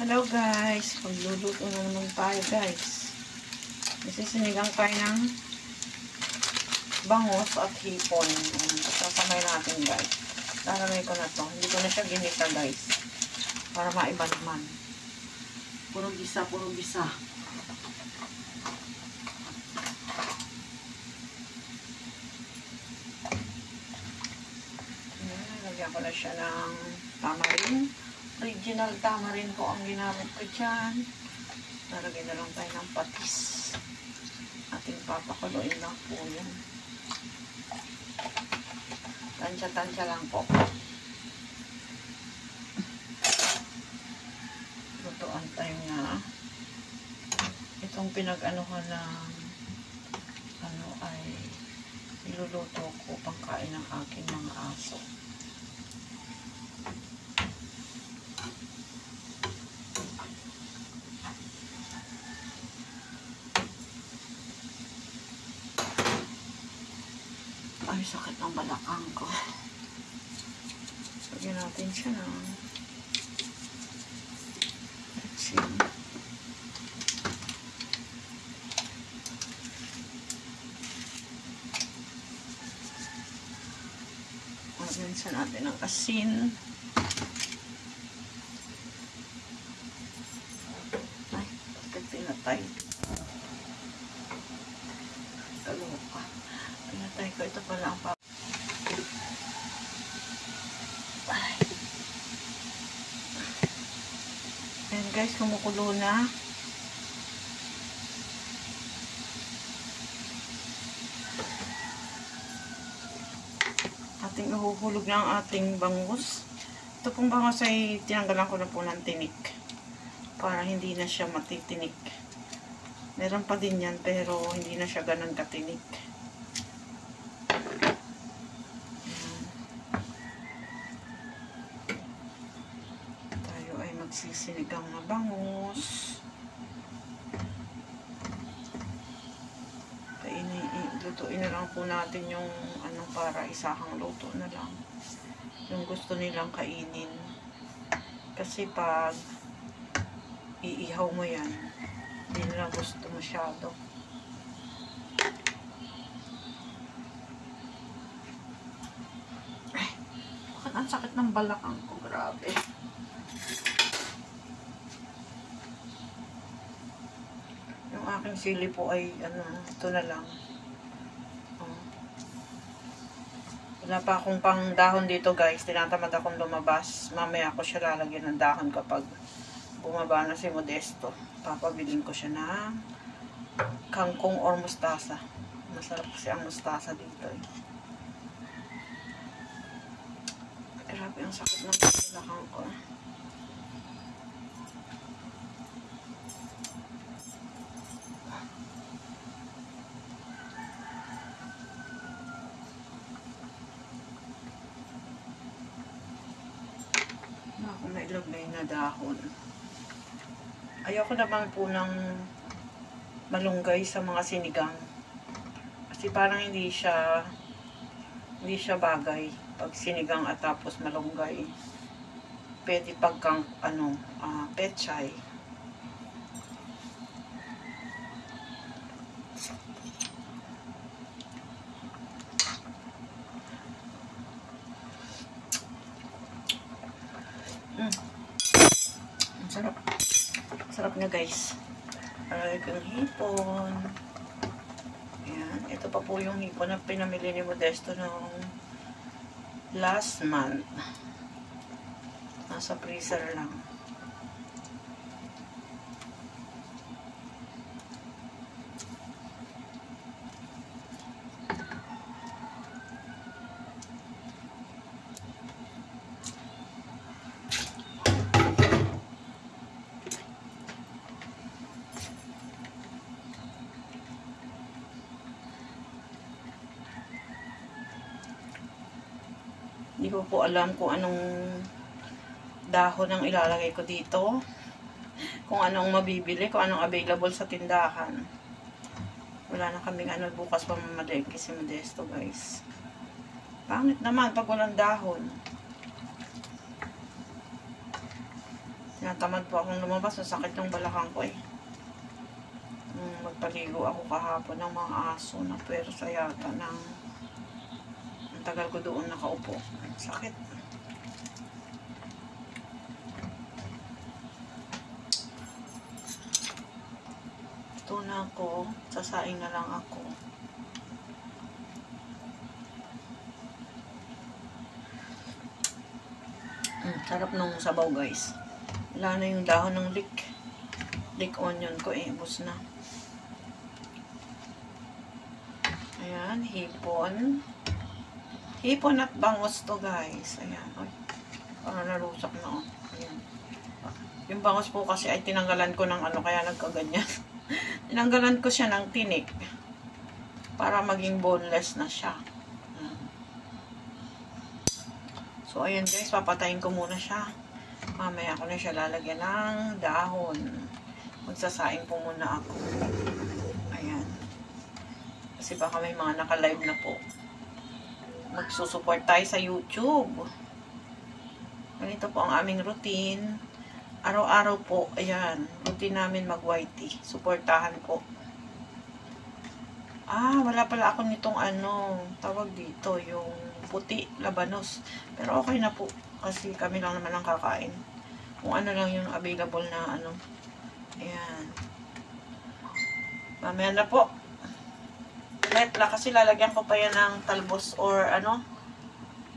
Hello guys, magluluto na naman tayo guys. Isisinigang tayo ng bangus at hipon. Sasamay natin guys. Lalamay ko na to. Hindi ko na siya ginisa guys. Para maiba naman. Puro gisa, puro gisa. Lagyan ko na siya ng tamarin. Original tamarin po ang ginamit ko dyan. Nalagyan na lang tayo ng patis. Ating papakuluin lang po yan. Tansya-tansya lang po. Lutuan tayo na itong pinag-anuhan ng ano ay niluluto ko pangkain ng aking mga aso. Ay, sakit ng balakang ko. Lagyan natin siya ng letsin. Lagyan siya natin ng asin. Ay, bakit pinatay? Kaloka. Pinatay ko. Ito pala ang ayan guys, kumukulo na. Ating ihuhulog na ang ating bangus. Ito pong bangus ay tinanggalan ko na po ng tinik. Para hindi na siya matitinik. Meron pa din yan pero hindi na siya ganun katinik. Sisinigang na bangus. Lutuin na lang po natin yung anong para isahang luto na lang. Yung gusto nilang kainin. Kasi pag iihaw mo yan, hindi nila gusto masyado. Ay, bakit ang sakit ng balakang ko? Grabe. Yung aking sili po ay ito na lang. Wala pa akong pang dahon dito guys. Tinatamad akong lumabas. Mamaya ako siya lalagyan ng dahon kapag bumaba na si Modesto. Papabilin ko siya ng kangkong or mustasa. Masarap kasi ang mustasa dito eh. Grabe ang sakit ng balakang ko. Ako nailaglay na dahon. Ayoko naman po ng malunggay sa mga sinigang. Kasi parang hindi siya bagay pag sinigang at tapos malunggay. Pwede pagkang pechay. Sarap. Sarap na guys. Alay ko yung hipon. Ayan. Ito pa po yung hipon na pinamili ni Modesto noong last month. Nasa freezer lang. Hindi ko po alam kung anong dahon ang ilalagay ko dito. Kung anong mabibili, kung anong available sa tindahan. Wala na kaming bukas pa mamalengke si Modesto guys. Pangit naman pag walang dahon. Natamad po akong lumabas. Masakit yung balakang ko eh. Magpaligo ako kahapon ng mga aso na pwersa yata ng ang tagal ko doon nakaupo. Sakit. Ito na ako. Sasaing na lang ako. Sarap nung sabaw guys. Wala na yung dahon ng leek onion ko eh. Ubus na. Ayan, hipon. Hipon at bangus to guys. Ayan. Ay, parang narusak na oh. Ayan. Yung bangus po kasi ay tinanggalan ko ng ano kaya nagkaganyan. Tinanggalan ko siya ng tinik. Para maging boneless na siya. So, ayan guys, papatayin ko muna siya. Mamaya ko na siya lalagyan ng dahon. Magsasaing po muna ako. Ayan. Kasi baka may mga naka-live na po. Magsusupport tayo sa YouTube. Ganito po ang aming routine. Araw-araw po, ayan, routine namin mag-YT. Supportahan po. Wala pala ako nitong ano, tawag dito, yung puti, labanos. Pero okay na po, kasi kami lang naman ang kakain. Kung ano lang yung available na ano. Ayan. Mamaya na po. Metla, kasi lalagyan ko pa yan ng talbos or ano,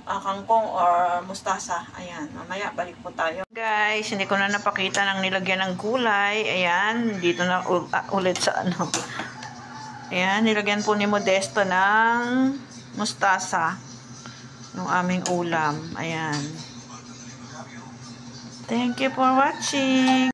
kangkong or mustasa. Ayan, mamaya balik po tayo. Guys, hindi ko na napakita ng nilagyan ng gulay. Ayan, dito na ulit sa ano. Ayan, nilagyan po ni Modesto ng mustasa. Yung aming ulam. Ayan. Thank you for watching.